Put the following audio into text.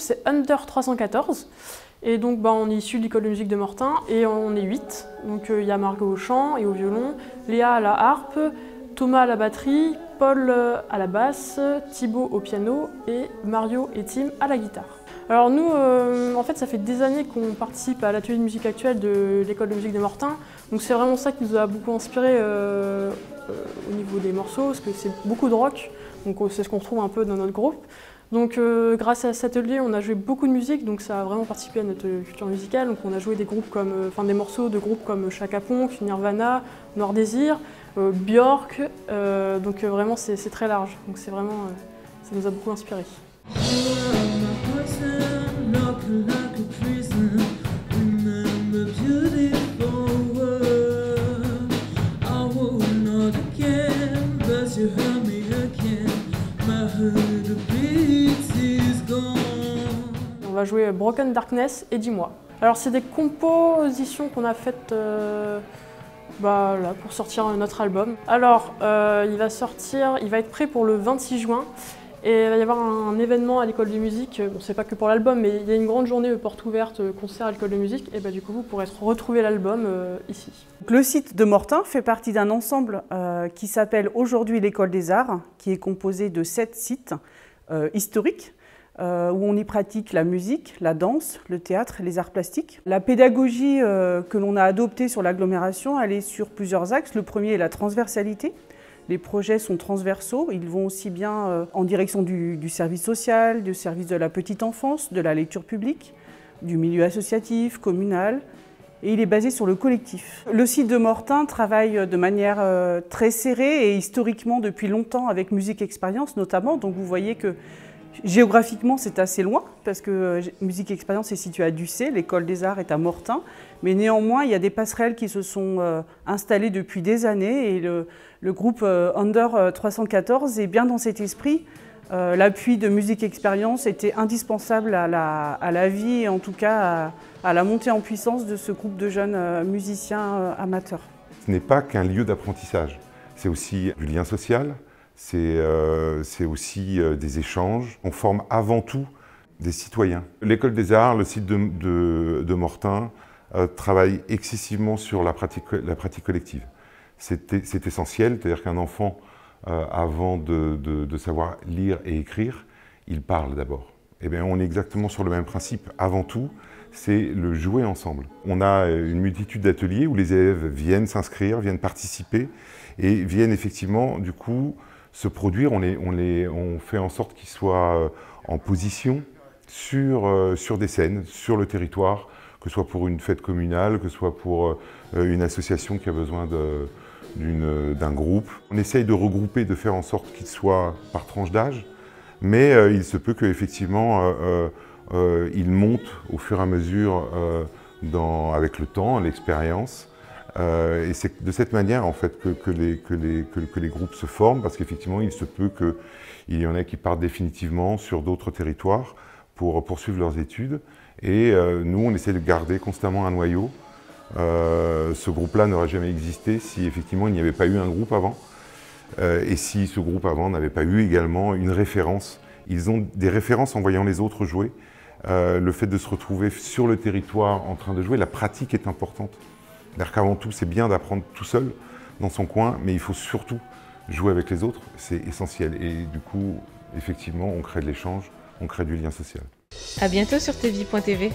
c'est Under 314. Et donc on est issu de l'école de musique de Mortain et on est 8. Donc il y a Margot au chant et au violon, Léa à la harpe, Thomas à la batterie, Paul à la basse, Thibaut au piano et Mario et Tim à la guitare. Alors nous, en fait, ça fait des années qu'on participe à l'atelier de musique actuelle de l'école de musique de Mortain. Donc c'est vraiment ça qui nous a beaucoup inspiré au niveau des morceaux, parce que c'est beaucoup de rock. Donc c'est ce qu'on retrouve un peu dans notre groupe. Donc grâce à cet atelier, on a joué beaucoup de musique, donc ça a vraiment participé à notre culture musicale. Donc on a joué des groupes comme, des morceaux de groupes comme Chaka Ponk, Nirvana, Noir Désir, Björk. Donc vraiment c'est très large. Donc c'est vraiment, ça nous a beaucoup inspiré. On va jouer Broken Darkness et Dis-moi. Alors c'est des compositions qu'on a faites là, pour sortir notre album. Alors il va être prêt pour le 26 juin et il va y avoir un événement à l'école de musique. Bon, c'est pas que pour l'album, mais il y a une grande journée porte ouverte, concert à l'école de musique. Et du coup vous pourrez retrouver l'album ici. Le site de Mortain fait partie d'un ensemble qui s'appelle aujourd'hui l'École des Arts, qui est composé de 7 sites historiques. Où on y pratique la musique, la danse, le théâtre et les arts plastiques. La pédagogie que l'on a adoptée sur l'agglomération, elle est sur plusieurs axes. Le premier est la transversalité. Les projets sont transversaux, ils vont aussi bien en direction du service social, du service de la petite enfance, de la lecture publique, du milieu associatif, communal, et il est basé sur le collectif. Le site de Mortain travaille de manière très serrée et historiquement depuis longtemps avec Musique Expérience notamment, donc vous voyez que géographiquement, c'est assez loin, parce que Musique Expérience est située à Ducé, l'École des Arts est à Mortain, mais néanmoins, il y a des passerelles qui se sont installées depuis des années, et le groupe Under 314 est bien dans cet esprit. L'appui de Musique Expérience était indispensable à la vie, et en tout cas à la montée en puissance de ce groupe de jeunes musiciens amateurs. Ce n'est pas qu'un lieu d'apprentissage, c'est aussi du lien social. C'est aussi des échanges. On forme avant tout des citoyens. L'École des Arts, le site de Mortain, travaille excessivement sur la pratique collective. C'est essentiel, c'est-à-dire qu'un enfant, avant de savoir lire et écrire, il parle d'abord. Eh bien, on est exactement sur le même principe. Avant tout, c'est le jouer ensemble. On a une multitude d'ateliers où les élèves viennent s'inscrire, viennent participer et viennent effectivement, du coup, se produire. On fait en sorte qu'ils soient en position sur des scènes, sur le territoire, que ce soit pour une fête communale, que ce soit pour une association qui a besoin d'un groupe. On essaye de regrouper, de faire en sorte qu'ils soient par tranche d'âge, mais il se peut qu'effectivement ils montent au fur et à mesure avec le temps, l'expérience. Et c'est de cette manière en fait que les groupes se forment, parce qu'effectivement il se peut qu'il y en ait qui partent définitivement sur d'autres territoires pour poursuivre leurs études. Et nous on essaie de garder constamment un noyau. Ce groupe-là n'aurait jamais existé si effectivement il n'y avait pas eu un groupe avant. Et si ce groupe avant n'avait pas eu également une référence. Ils ont des références en voyant les autres jouer. Le fait de se retrouver sur le territoire en train de jouer, la pratique est importante. C'est-à-dire qu'avant tout, c'est bien d'apprendre tout seul, dans son coin, mais il faut surtout jouer avec les autres, c'est essentiel. Et du coup, effectivement, on crée de l'échange, on crée du lien social. À bientôt sur tvie.tv.